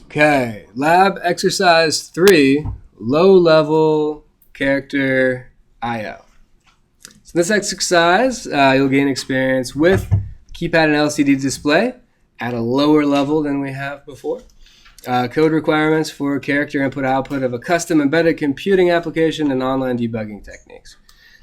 Okay, lab exercise 3, low-level character I/O. So in this exercise, you'll gain experience with keypad and LCD display at a lower level than we have before. Code requirements for character input-output of a custom embedded computing application and online debugging techniques.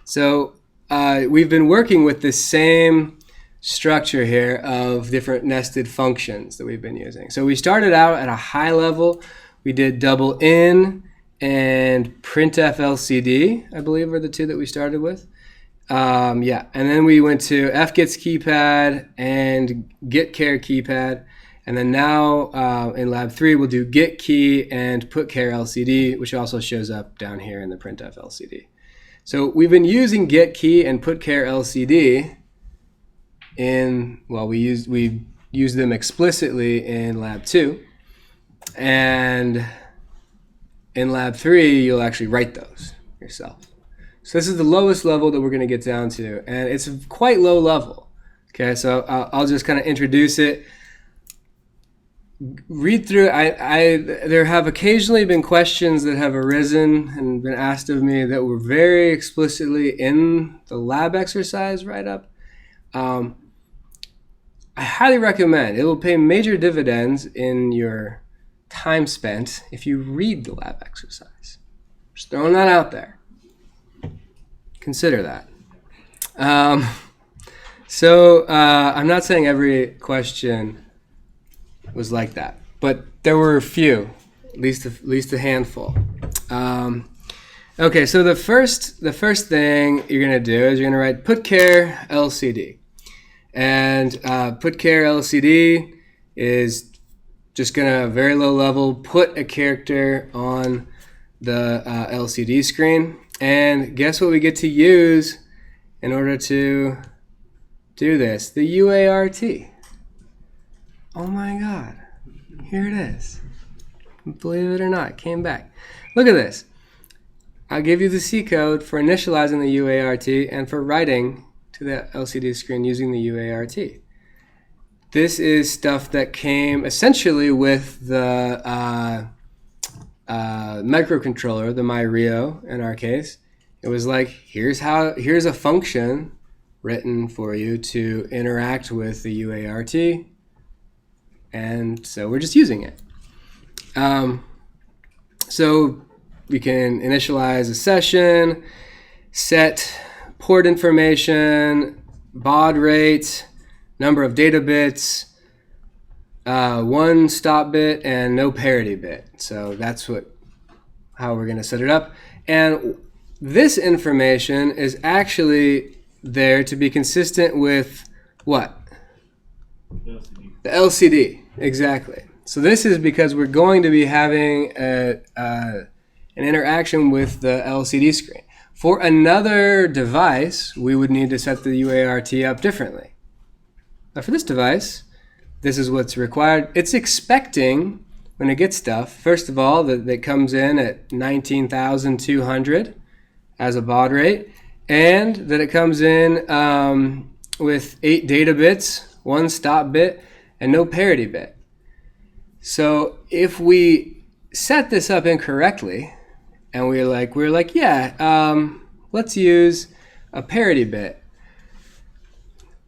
So we've been working with the same structure here of different nested functions that we've been using. So we started out at a high level. We did double in and printf LCD, I believe, were the two that we started with. And then we went to fgets keypad and getChar keypad. And then now in lab 3, we'll do getKey and putChar LCD, which also shows up down here in the printf LCD. So we've been using getKey and putChar LCD we use them explicitly in lab 2, and in lab 3 you'll actually write those yourself. So this is the lowest level that we're going to get down to, and it's quite low level. Okay, so I'll just kind of introduce it. Read through. There have occasionally been questions that have arisen and been asked of me that were very explicitly in the lab exercise write-up. I highly recommend. It will pay major dividends in your time spent if you read the lab exercise. Just throwing that out there. Consider that. I'm not saying every question was like that, but there were a few, at least a handful. Okay, so the first thing you're going to do is you're going to write putChar LCD. And putChar LCD is just going to, very low level, put a character on the LCD screen. And guess what we get to use in order to do this? The UART. Oh my God. Here it is. Believe it or not, it came back. Look at this. I'll give you the C code for initializing the UART and for writing to the LCD screen using the UART. This is stuff that came essentially with the microcontroller, the MyRio in our case. It was like, here's a function written for you to interact with the UART, and so we're just using it. So we can initialize a session, set port information, baud rate, number of data bits, one stop bit, and no parity bit. So that's how we're going to set it up. And this information is actually there to be consistent with what? The LCD, exactly. So this is because we're going to be having an interaction with the LCD screen. For another device, we would need to set the UART up differently. But for this device, this is what's required. It's expecting, when it gets stuff, first of all, that it comes in at 19,200 as a baud rate, and that it comes in with 8 data bits, 1 stop bit, and no parity bit. So if we set this up incorrectly, and we're like, let's use a parity bit,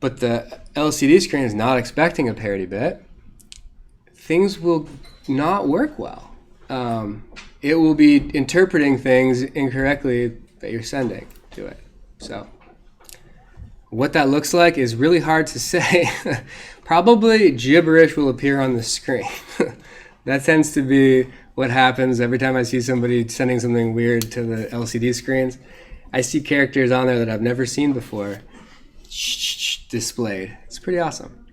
but the LCD screen is not expecting a parity bit, things will not work well. It will be interpreting things incorrectly that you're sending to it. So what that looks like is really hard to say. Probably gibberish will appear on the screen. That tends to be what happens every time I see somebody sending something weird to the LCD screens. I see characters on there that I've never seen before displayed. It's pretty awesome.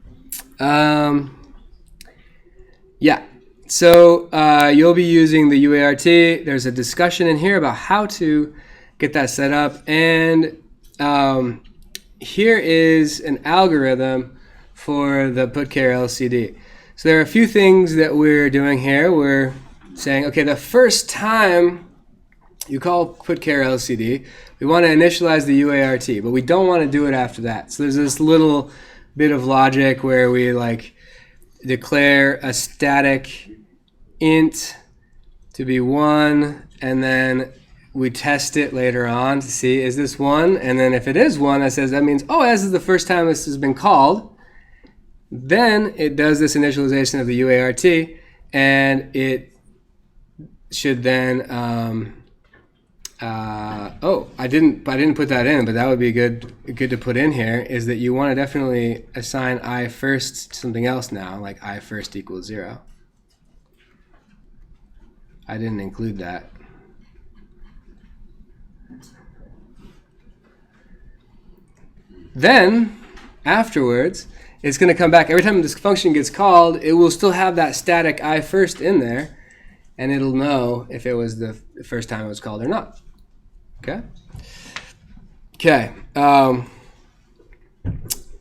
So you'll be using the UART. There's a discussion in here about how to get that set up. And here is an algorithm for the putChar LCD. So there are a few things that we're doing here. We're saying, okay, the first time you call putChar LCD, we want to initialize the UART, but we don't want to do it after that. So there's this little bit of logic where we like declare a static int to be 1, and then we test it later on to see, is this 1? And then if it is 1, that says that means, oh, this is the first time this has been called. Then it does this initialization of the UART, and it should then, I didn't put that in, but that would be good to put in here, is that you want to definitely assign I first to something else now, like I first equals 0. I didn't include that. Then, afterwards, it's going to come back. Every time this function gets called, it will still have that static I first in there, and it'll know if it was the first time it was called or not. Okay? Okay.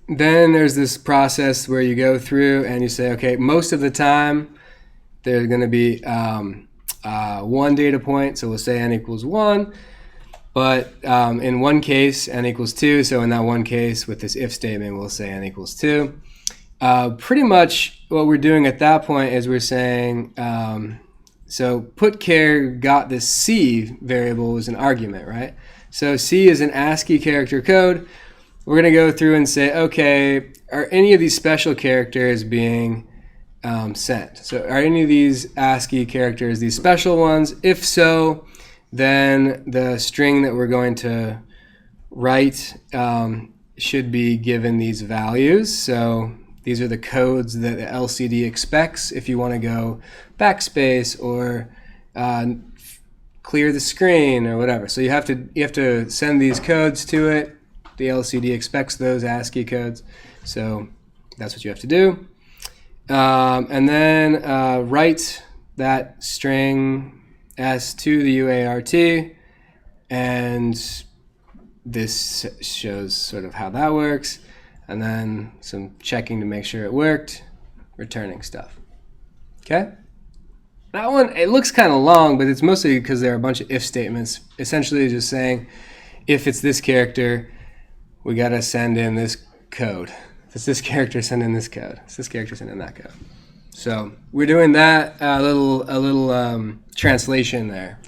Then there's this process where you go through and you say, okay, most of the time there's going to be one data point, so we'll say n equals 1. But in one case, n equals 2. So in that one case, with this if statement, we'll say n equals 2. Pretty much what we're doing at that point is we're saying, so putChar got this C variable as an argument, right? So C is an ASCII character code. We're going to go through and say, okay, are any of these special characters being sent? So are any of these ASCII characters these special ones? If so, then the string that we're going to write should be given these values. So these are the codes that the LCD expects if you want to go backspace or clear the screen or whatever. So you have to send these codes to it. The LCD expects those ASCII codes. So that's what you have to do. And then write that string S to the UART, and this shows sort of how that works, and then some checking to make sure it worked, returning stuff. Okay? That one, it looks kind of long, but it's mostly because there are a bunch of if statements, essentially just saying, if it's this character, we got to send in this code. If it's this character, send in this code. If it's this character, send in that code. So we're doing that, a little translation there.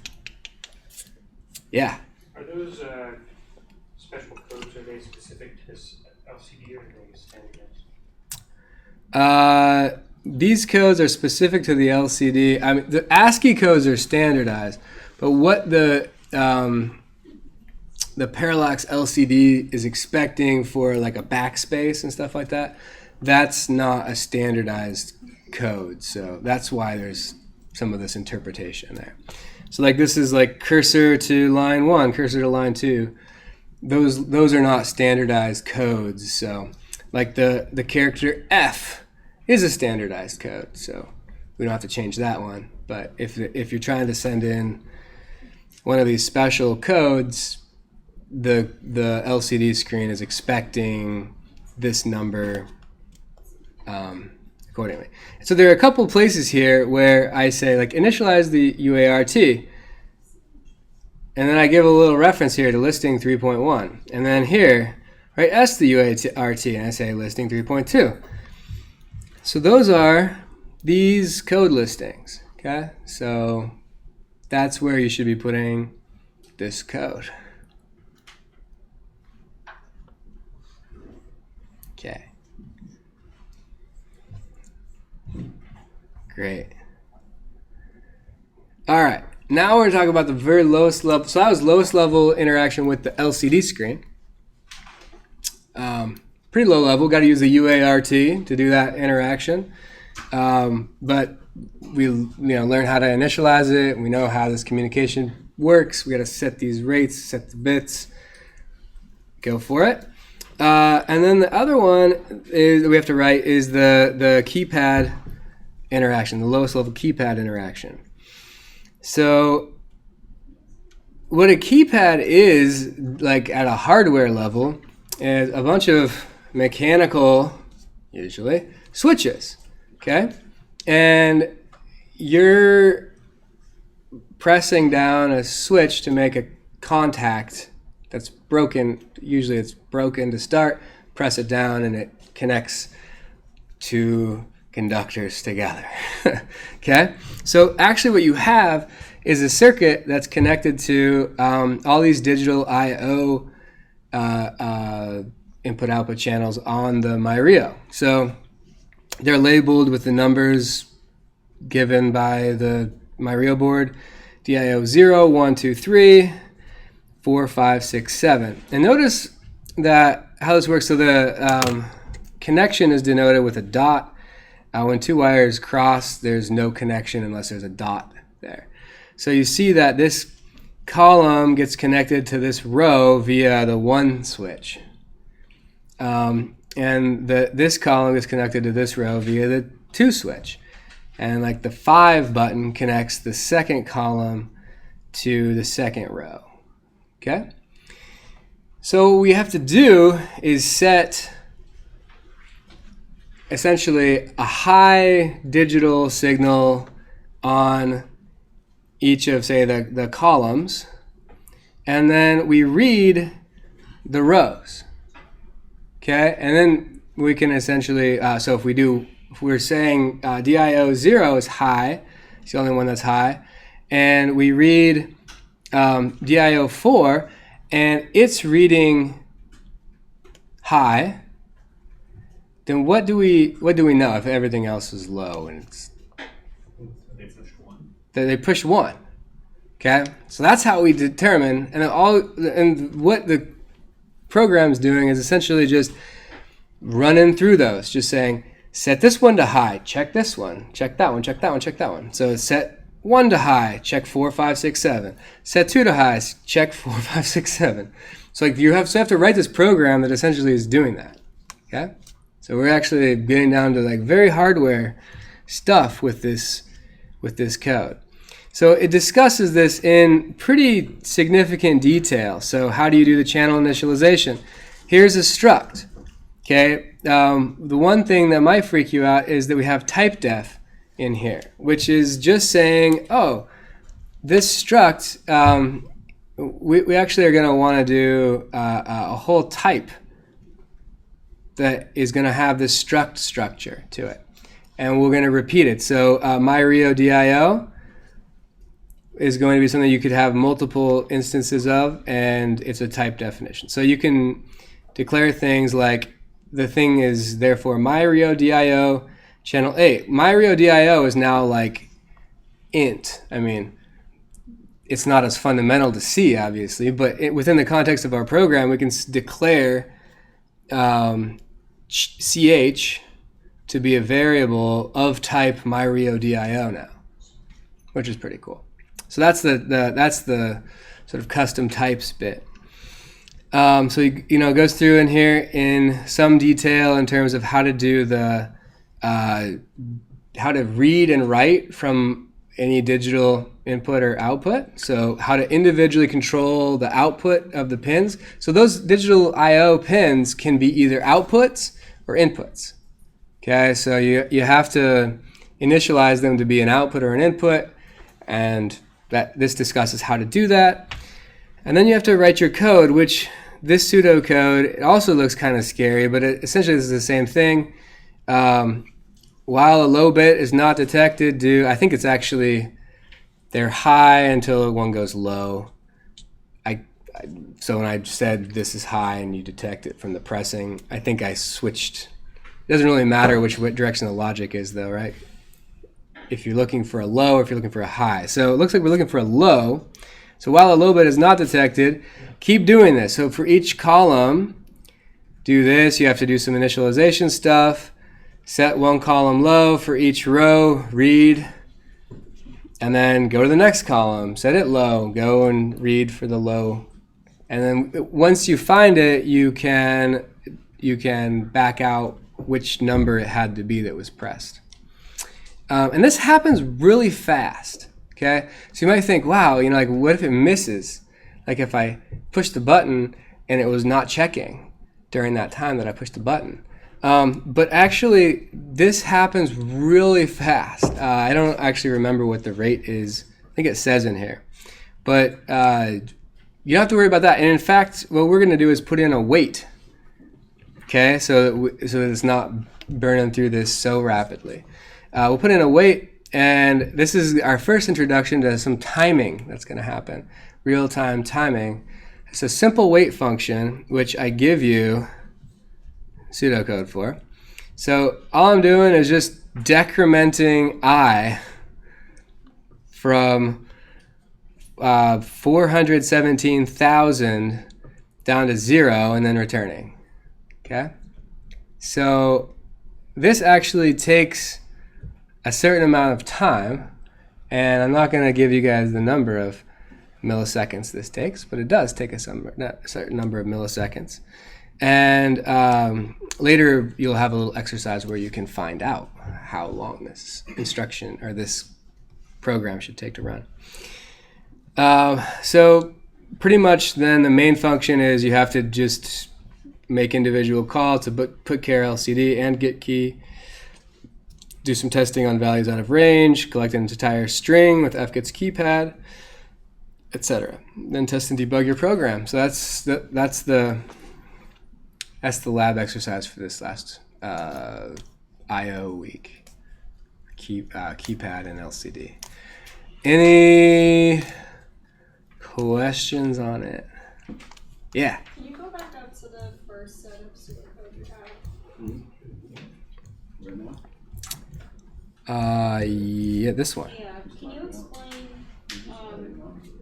Yeah. Are those special codes, are they specific to this LCD or are they standardized? These codes are specific to the LCD. I mean, the ASCII codes are standardized, but what the Parallax LCD is expecting for like a backspace and stuff like that, that's not a standardized code. So that's why there's some of this interpretation there. So like this is like cursor to line 1, cursor to line 2. Those are not standardized codes. So like the character F is a standardized code. So we don't have to change that one. But if you're trying to send in one of these special codes, the LCD screen is expecting this number accordingly. So there are a couple places here where I say like initialize the UART, and then I give a little reference here to listing 3.1, and then here right S the UART, and I say listing 3.2. So those are these code listings. Okay, so that's where you should be putting this code. Okay. Great. All right. Now we're talking about the very lowest level. So that was lowest level interaction with the LCD screen. Pretty low level. Got to use the UART to do that interaction. But we learn how to initialize it. We know how this communication works. We got to set these rates, set the bits. Go for it. And then the other one is that we have to write is the keypad interaction, the lowest level keypad interaction. So what a keypad is, like at a hardware level, is a bunch of mechanical, usually, switches, okay? And you're pressing down a switch to make a contact that's broken. Usually it's broken to start, press it down and it connects to conductors together. Okay? So actually what you have is a circuit that's connected to all these digital I/O input-output channels on the MyRio. So they're labeled with the numbers given by the MyRio board, DIO 0, 1, 2, 3, 4, 5, 6, 7. And notice that how this works. So the connection is denoted with a dot. When two wires cross, there's no connection unless there's a dot there. So you see that this column gets connected to this row via the 1 switch. And this column gets connected to this row via the 2 switch. And like the 5 button connects the second column to the second row. Okay? So what we have to do is set essentially a high digital signal on each of, say, the columns, and then we read the rows. Okay? And then we can essentially, so if we're saying DIO 0 is high, it's the only one that's high, and we read DIO 4, and it's reading high, then what do we know if everything else is low and it's they push 1? Okay, so that's how we determine, and what the program's doing is essentially just running through those, just saying set this one to high, check this one, check that one, check that one, check that one. So set 1 to high, check 4, 5, 6, 7. Set 2 to high, check 4, 5, 6, 7. So like you have to write this program that essentially is doing that. Okay, so we're actually getting down to like very hardware stuff with this code. So it discusses this in pretty significant detail. So how do you do the channel initialization? Here's a struct. Okay, the one thing that might freak you out is that we have type def in here, which is just saying, oh, this struct, we actually are going to want to do a whole type that is going to have this struct structure to it. And we're going to repeat it. So MyRio DIO is going to be something you could have multiple instances of, and it's a type definition. So you can declare things like the thing is therefore MyRio DIO channel 8. MyRio DIO is now like int. I mean, it's not as fundamental to see, obviously, but within the context of our program, we can declare ch to be a variable of type MyRio DIO now, which is pretty cool. So that's the sort of custom types bit. So it goes through in here in some detail in terms of how to do the how to read and write from any digital input or output. So how to individually control the output of the pins. So those digital I/O pins can be either outputs or inputs. Okay, so you have to initialize them to be an output or an input, and this discusses how to do that. And then you have to write your code, which this pseudocode, it also looks kind of scary, but essentially this is the same thing. While a low bit is not detected, I think it's actually, they're high until one goes low. So when I said this is high and you detect it from the pressing, I think I switched. It doesn't really matter what direction the logic is though, right? If you're looking for a low or if you're looking for a high. So it looks like we're looking for a low. So while a low bit is not detected, keep doing this. So for each column, do this. You have to do some initialization stuff. Set one column low for each row, read, and then go to the next column, set it low, go and read for the low. And then once you find it, you can back out which number it had to be that was pressed. And this happens really fast, okay? So you might think, wow, like what if it misses? Like if I push the button and it was not checking during that time that I pushed the button. But actually, this happens really fast. I don't actually remember what the rate is. I think it says in here. But you don't have to worry about that. And in fact, what we're going to do is put in a wait. Okay, so it's not burning through this so rapidly. We'll put in a wait, and this is our first introduction to some timing that's going to happen. Real-time timing. It's a simple wait function, which I give you pseudocode for. So all I'm doing is just decrementing I from 417,000 down to 0 and then returning. Okay? So this actually takes a certain amount of time, and I'm not going to give you guys the number of milliseconds this takes, but it does take a certain number of milliseconds. And later you'll have a little exercise where you can find out how long this instruction or this program should take to run. So pretty much then the main function is you have to just make individual call to put char LCD and get key, do some testing on values out of range, collect an entire string with fgets keypad, etc. Then test and debug your program. So that's the lab exercise for this last I/O week. Keypad and LCD. Any questions on it? Yeah. Can you go back up to the first set of pseudocode you have? Yeah, this one. Yeah. Can you explain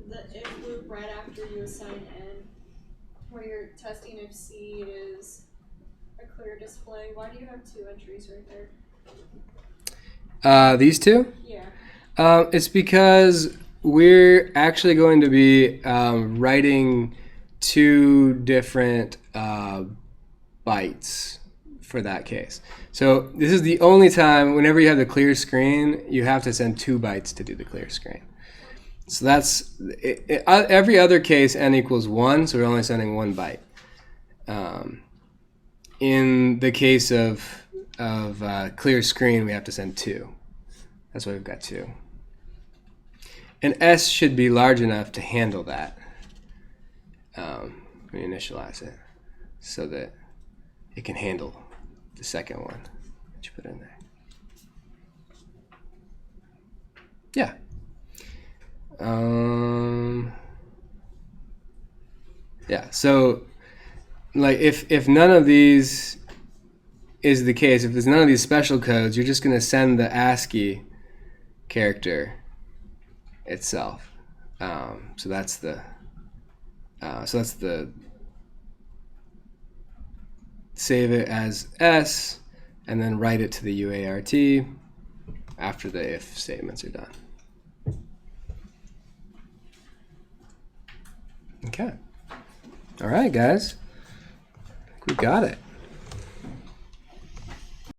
the if loop right after you assign n, where you're testing if C is a clear display? Why do you have 2 entries right there? These two? Yeah. It's because we're actually going to be writing 2 different bytes for that case. So this is the only time, whenever you have the clear screen, you have to send 2 bytes to do the clear screen. So that's every other case n equals 1, so we're only sending 1 byte. In the case of clear screen, we have to send 2. That's why we've got 2. And S should be large enough to handle that when you initialize it, so that it can handle the second one that you put in there. Yeah. Yeah, so like if none of these is the case, if there's none of these special codes, you're just going to send the ASCII character itself. So that's the save it as S and then write it to the UART after the if statements are done. Okay. All right, guys. I think we got it.